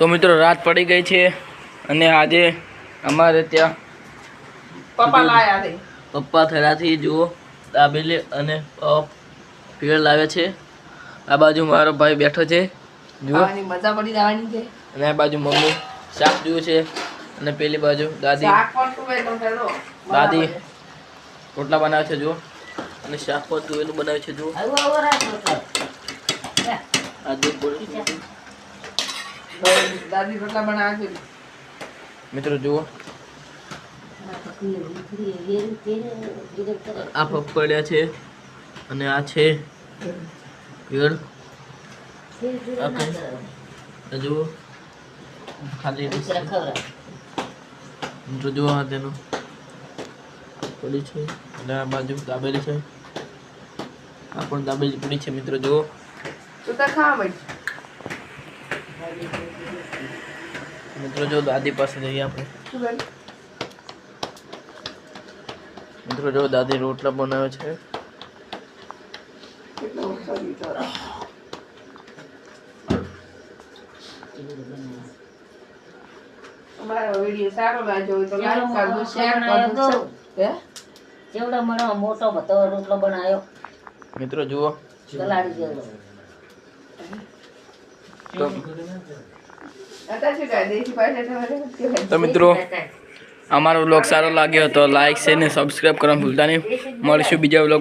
તો મિત્રો રાત પડી ગઈ છે અને આજે અમારે ત્યાં પપ્પા થયાથી જુઓ દાબેલી અને ભેળ લાવે છે। આ બાજુ મારો ભાઈ બેઠો છે જુઓ, મજા પડી જવાની છે। અને આ બાજુ મમ્મી શાક જુએ છે અને પેલી બાજુ દાદી રોટલા બનાવે છે જુઓ, અને શાક પણ તુવેલું બનાવે છે જુઓ। દાદી રોટલા બનાવે છે મિત્રો જુઓ, આ પપડિયા છે અને આ છે ભેળ। જુઓ ખાલી મિત્રો જુઓ આ તેનું પડી છે અને આ બાજુ દાબેલી છે, આ પણ દાબેલી પડી છે મિત્રો જુઓ। મિત્રો જો દાદી પાસે જઈએ આપણે। મિત્રો જો દાદી રોટલા બનાવે છે। અમારો વિડિયો સારો લાગ્યો હોય તો લાઈક કરજો, શેર કરજો। જેવડો મને મોટો બધો રોટલો બનાવ્યો મિત્રો જુઓ, ગલાડી જેવડો। તો મિત્રો અમારો વ્લોગ સારો લાગ્યો તો લાઈક શેર ને સબસ્ક્રાઇબ કરવાનું ભૂલતા નહીં। મળીશું બીજા વ્લોગ।